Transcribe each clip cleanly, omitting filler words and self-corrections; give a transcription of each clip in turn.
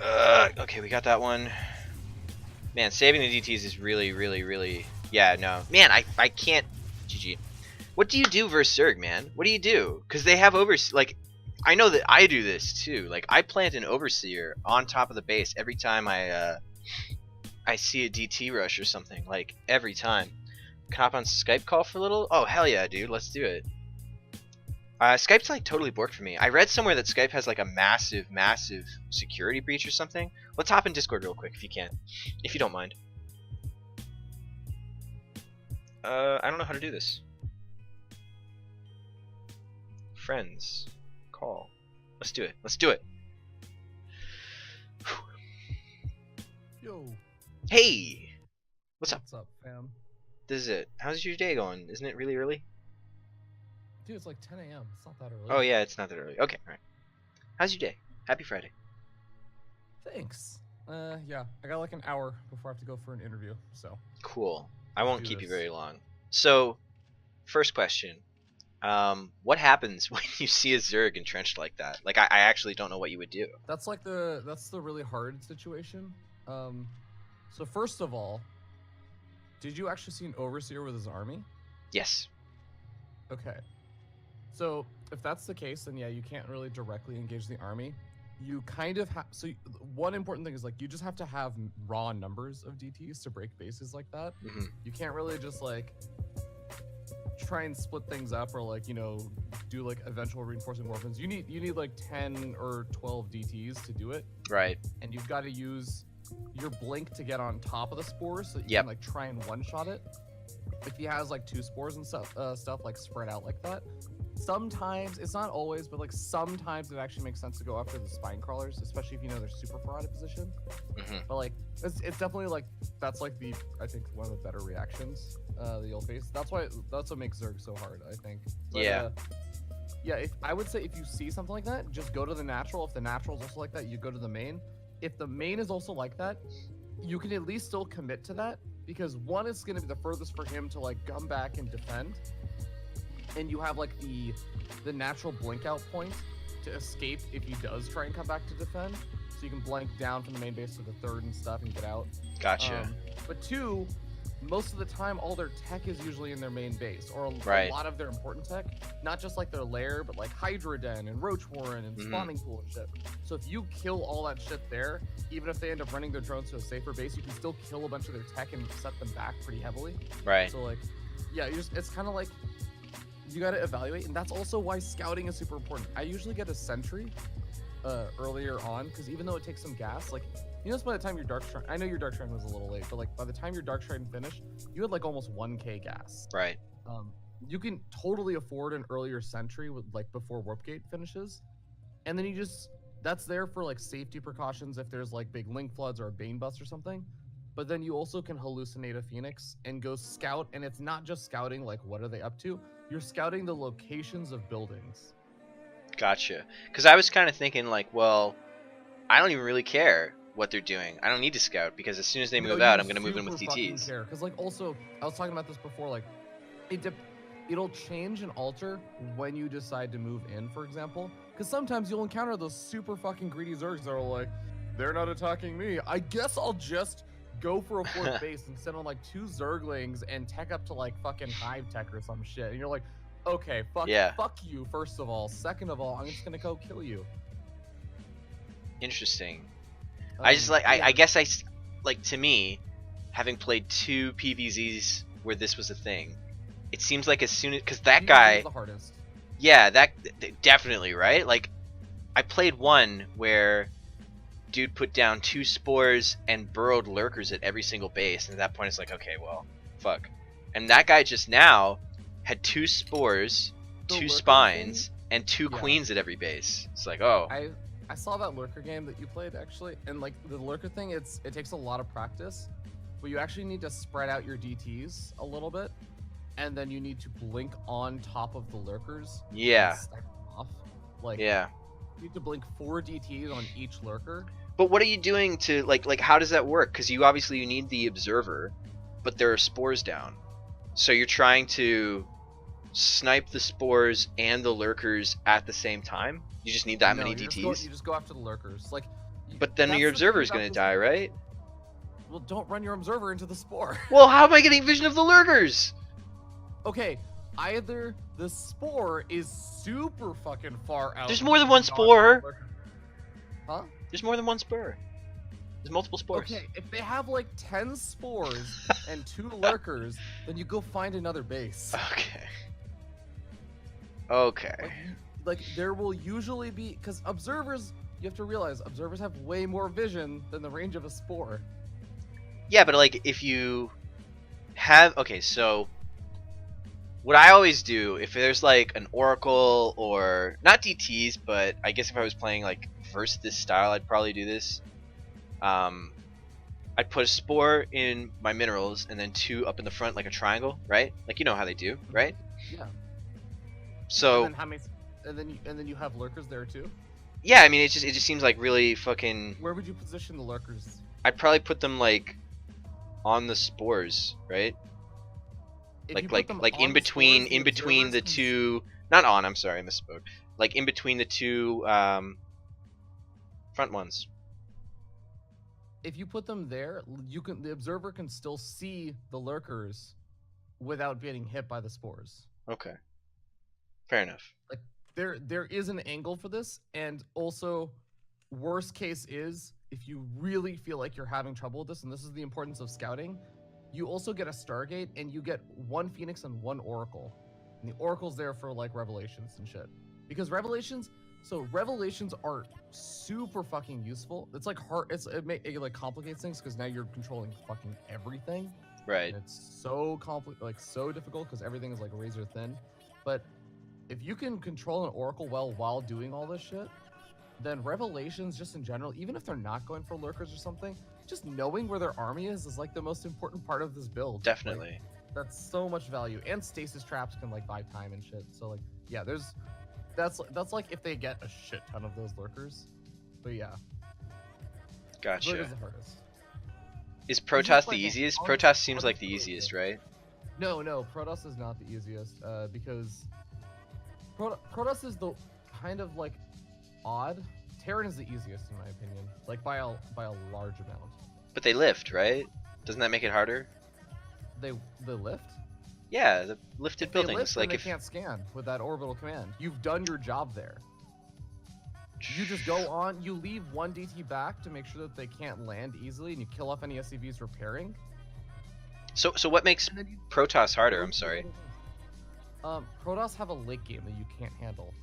Okay, we got that one. Man, saving the DTs is really. Yeah, no. Man, I can't. GG. What do you do versus Zerg, man? What do you do? Because they have like, I know that I do this too. Like, I plant an Overseer on top of the base every time I see a DT rush or something. Like, every time. Can I hop on Skype call for a little? Oh, hell yeah, dude. Let's do it. Skype's like totally borked for me. I read somewhere that Skype has like a massive security breach or something. Let's hop in Discord real quick if you can. If you don't mind. I don't know how to do this. Friends. Call. Let's do it. Let's do it. Yo. Hey! What's up? What's up, fam? This is it. How's your day going? Isn't it really early? Dude, it's like 10 a.m. It's not that early. Oh yeah, it's not that early. Okay, alright. How's your day? Happy Friday. Thanks. Yeah. I got like an hour before I have to go for an interview, so. Cool. I won't do keep you this. very long. So, first question. What happens when you see a Zerg entrenched like that? Like, I actually don't know what you would do. That's like that's the really hard situation. So first of all, did you actually see an Overseer with his army? Yes. Okay. So if that's the case, then yeah, you can't really directly engage the army. You kind of have. So one important thing is like you just have to have raw numbers of DTs to break bases like that. Mm-hmm. You can't really just like try and split things up or like do like eventual reinforcing weapons. You need like 10 or 12 DTs to do it. Right. And you've got to use your blink to get on top of the spores so that you Yep. can like try and one-shot it. If he has like 2 spores and stuff like spread out like that, sometimes, it's not always, but like sometimes it actually makes sense to go after the spine crawlers, especially if you know they're super far out of position. Mm-hmm. But like it's definitely like that's like I think one of the better reactions that you'll face. That's what makes Zerg so hard, I think. But, Yeah. Yeah, I would say if you see something like that, just go to the natural. If the natural is also like that, you go to the main. If the main is also like that, you can at least still commit to that, because one is going to be the furthest for him to like come back and defend, and you have like the natural blink out point to escape if he does try and come back to defend, so you can blank down from the main base to the third and stuff and get out. Gotcha. But two, most of the time all their tech is usually in their main base, or a lot of their important tech, not just like their lair, but like Hydra Den and Roach Warren and spawning pool and shit. So if you kill all that shit there, even if they end up running their drones to a safer base, you can still kill a bunch of their tech and set them back pretty heavily. Right. So like, yeah, it's kind of like you got to evaluate, and that's also why scouting is super important. I usually get a sentry earlier on, because even though it takes some gas, like, by the time your Dark Shrine, I know your Dark Shrine was a little late, but like by the time your Dark Shrine finished, you had like almost 1k gas. Right. You can totally afford an earlier sentry with like before Warp Gate finishes, and then that's there for like safety precautions if there's like big link floods or a Bane bust or something. But then you also can hallucinate a Phoenix and go scout, and it's not just scouting like what are they up to, you're scouting the locations of buildings. Gotcha. Because I was kind of thinking like, well, I don't even really care what they're doing. I don't need to scout, because as soon as they move out, I'm going to move in with DTs. Because like also, I was talking about this before, like it'll change and alter when you decide to move in, for example. Because sometimes you'll encounter those super fucking greedy Zergs that are like, they're not attacking me, I guess I'll just go for a fourth base and send on like 2 Zerglings and tech up to like fucking Hive Tech or some shit. And you're like, okay, fuck you, first of all. Second of all, I'm just gonna go kill you. Interesting. I just like, I guess like, to me, having played 2 PvZs where this was a thing, it seems like as soon as, because that guy is the hardest. Yeah, that definitely, right? Like, I played one where dude put down 2 spores and burrowed lurkers at every single base, and at that point it's like, okay, well, fuck. And that guy just now had 2 spores, 2 spines, and 2 queens at every base. It's like, oh. I saw that lurker game that you played, actually, and like the lurker thing, it takes a lot of practice, but you actually need to spread out your DTs a little bit, and then you need to blink on top of the lurkers. Yeah. And stack them off. Like, yeah. You need to blink 4 DTs on each lurker. But what are you doing to like how does that work? Because you need the observer, but there are spores down, so you're trying to snipe the spores and the lurkers at the same time. You just need that many DTs. You just go after the lurkers. Like But then That's your the thing observer's about gonna this- die, right? Well, don't run your observer into the spore. Well, how am I getting vision of the lurkers? Okay, either the spore is super fucking far out. There's more than one spore. Huh? There's more than one spore. There's multiple spores. Okay, if they have like 10 spores and 2 lurkers, then you go find another base. Okay. Okay. Like there will usually be, because observers, you have to realize observers have way more vision than the range of a spore. Yeah, but like if you have, okay, so what I always do if there's like an oracle or not DTs, but I guess if I was playing like versus this style, I'd probably do this. I'd put a spore in my minerals and then 2 up in the front like a triangle, right? Like you know how they do, right? Yeah. So And then how many? And then you have lurkers there too. yeah, I mean it just seems like really fucking. Where would you position the lurkers? I'd probably put them like on the spores, right? If you Like put them like on in the between spores, in between the observers two, not on, I'm sorry, I misspoke. Like in between the 2 front ones. if you put them there, the observer can still see the lurkers without getting hit by the spores. Okay. Fair enough. Like there is an angle for this, and also worst case is if you really feel like you're having trouble with this, and this is the importance of scouting, you also get a Stargate and you get 1 Phoenix and 1 Oracle. And the Oracle's there for like revelations and shit. Because revelations are super fucking useful. It's like hard. It like complicates things because now you're controlling fucking everything. Right. And it's so so difficult because everything is like razor thin. But if you can control an Oracle well while doing all this shit, then revelations just in general, even if they're not going for lurkers or something, just knowing where their army is like the most important part of this build. Definitely. Like, that's so much value. And stasis traps can like buy time and shit. So like yeah, that's like if they get a shit ton of those lurkers. But yeah. Gotcha. Lurkers the hardest. Is This is Protoss the like a easiest? hard- Protoss seems hard like the to easiest, do. right? No, Protoss is not the easiest, because Protoss is the kind of like odd. Terran is the easiest in my opinion, like by a large amount. But they lift, right? Doesn't that make it harder? They lift. Yeah, the lifted If they buildings. lift, Like then if they can't scan with that orbital command. You've done your job there. You just go on. You leave 1 DT back to make sure that they can't land easily, and you kill off any SCVs repairing. So what makes And then you Protoss harder? I'm sorry. Protoss have a late game that you can't handle.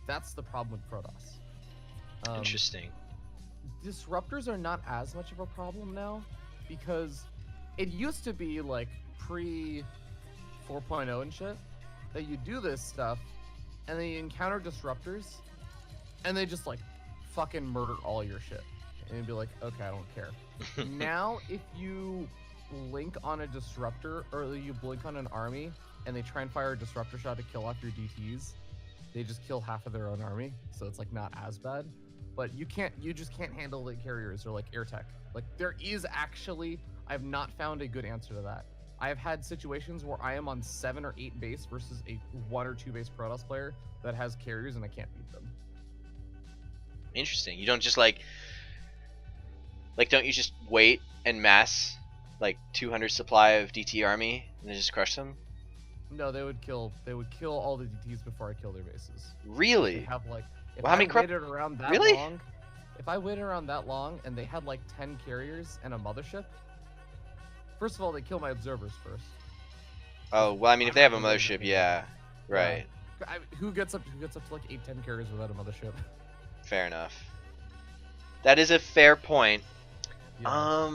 That's the problem with Protoss. Interesting. Disruptors are not as much of a problem now because it used to be like pre 4.0 and shit that you do this stuff and then you encounter disruptors and they just like fucking murder all your shit and you'd be like, okay, I don't care. Now if you blink on a disruptor or you blink on an army and they try and fire a disruptor shot to kill off your DTs, they just kill half of their own army, so it's like not as bad. But you just can't handle late carriers or like air tech. Like there is actually, I have not found a good answer to that. I have had situations where I am on 7 or 8 base versus a 1 or 2 base Protoss player that has carriers and I can't beat them. Interesting. You don't just like don't you just wait and mass like 200 supply of DT army and then just crush them? No, they would kill all the DTs before I kill their bases. They Really? have like, if Well, how I many waited around that Really? long, if I waited around that long and they had like 10 carriers and a mothership, first of all, they kill my observers first. Oh, well, I mean, if I'm they have a not gonna mothership, do yeah. Right. Who gets up to like 8-10 carriers without a mothership? Fair enough. That is a fair point. Yeah.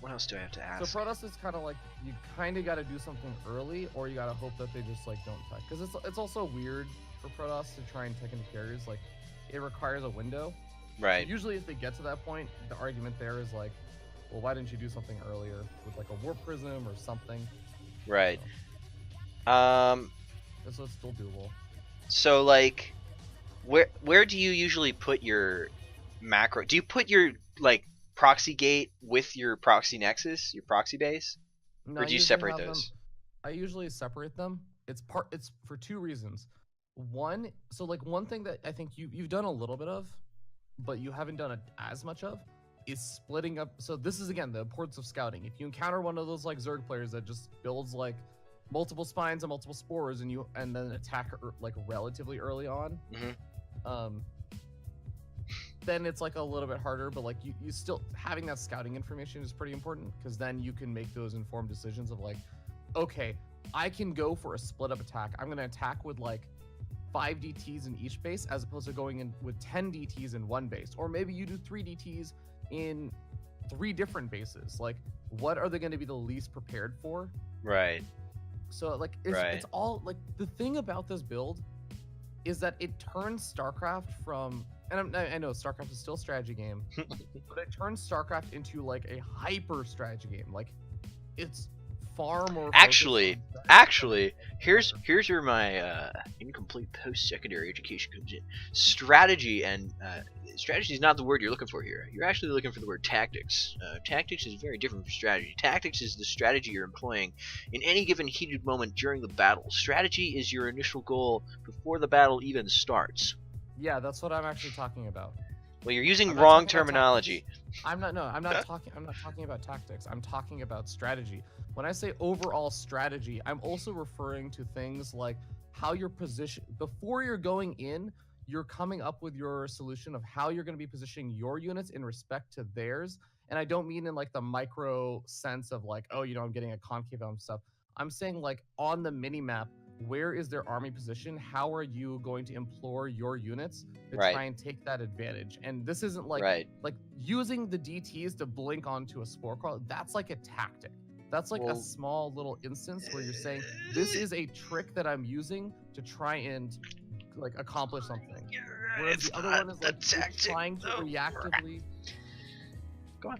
What else do I have to So ask? Protoss is kind of like you kind of got to do something early, or you got to hope that they just like don't tech. Because it's also weird for Protoss to try and tech into carriers. Like it requires a window. Right. Usually, if they get to that point, the argument there is like, well, why didn't you do something earlier with like a warp prism or something? Right. So it's still doable. So like, where do you usually put your macro? Do you put your like proxy gate with your proxy nexus, your proxy base, No, or I do you usually separate have them- those? I usually separate them. It's for 2 reasons. One, so like one thing that I think you've done a little bit of, but you haven't done it as much of, is splitting up. So this is again the importance of scouting. If you encounter one of those like Zerg players that just builds like multiple spines and multiple spores, and then attack like relatively early on, then it's like a little bit harder. But like you still having that scouting information is pretty important, because then you can make those informed decisions of like, okay, I can go for a split up attack. I'm gonna attack with like 5 DTs in each base, as opposed to going in with 10 DTs in one base. Or maybe you do 3 DTs in 3 different bases. Like, what are they going to be the least prepared for? Right. So like it's all like, the thing about this build is that it turns StarCraft from, and I know StarCraft is still a strategy game, but it turns StarCraft into like a hyper strategy game. Like, it's far more actually here's where my incomplete post-secondary education comes in. Strategy is not the word you're looking for here. You're actually looking for the word tactics. Tactics is very different from strategy. Tactics is the strategy you're employing in any given heated moment during the battle. Strategy is your initial goal before the battle even starts. Yeah, that's what I'm actually talking about. Well, you're using wrong terminology. I'm not talking about tactics. I'm talking about strategy. When I say overall strategy, I'm also referring to things like how you're positioned before you're going in. You're coming up with your solution of how you're going to be positioning your units in respect to theirs. And I don't mean in like the micro sense of like, oh, I'm getting a concave and stuff. I'm saying like on the mini map, where is their army position? How are you going to implore your units to try and take that advantage? And this isn't like like using the DTs to blink onto a spore crawl. That's like a tactic. That's like a small little instance where you're saying, this is a trick that I'm using to try and like accomplish something. Whereas the other one is like trying to reactively. Go on.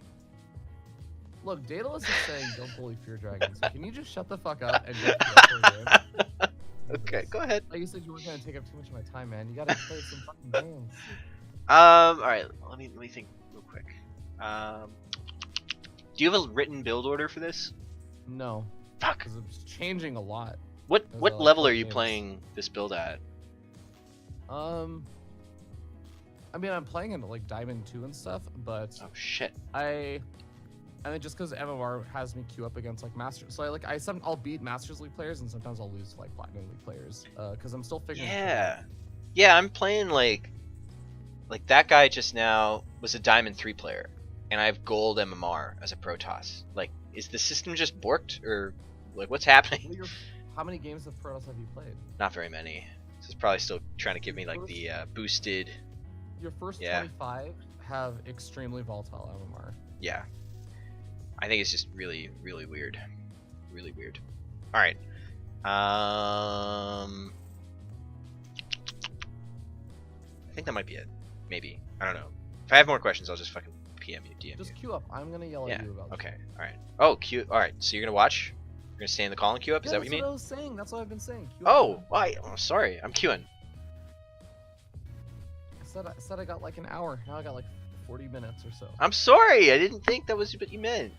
Look, Daedalus is saying don't bully feardragon. So can you just shut the fuck up and get to the game? Okay, go ahead. Like you said, you weren't gonna take up too much of my time, man. You gotta play some fucking games. All right. Let me think real quick. Do you have a written build order for this? No. Fuck. Because it's changing a lot. What level are you playing this build at? I mean, I'm playing in like Diamond 2 and stuff, but oh shit. I mean, just because MMR has me queue up against like Masters, so I'll beat Masters League players, and sometimes I'll lose to like Platinum League players, because I'm still figuring. Yeah, I'm playing like that guy just now was a Diamond 3 player, and I have Gold MMR as a Protoss. Like, is the system just borked, or like what's happening? How many games of Protoss have you played? Not very many. So it's probably still trying to give me like the boosted. Your first 25 have extremely volatile MMR. Yeah. I think it's just really, really weird. Really weird. Alright. I think that might be it. Maybe. I don't know. If I have more questions, I'll just fucking PM you, DM Just you. queue up. I'm gonna yell at you about this. Okay. Alright. Oh, queue. Alright. So you're gonna watch? You're gonna stay in the call and queue up? Is that what you mean? That's what I was saying. That's what I've been saying. Oh, sorry. I'm queuing. I said I got like an hour. Now I got like 40 minutes or so. I'm sorry. I didn't think that was what you meant.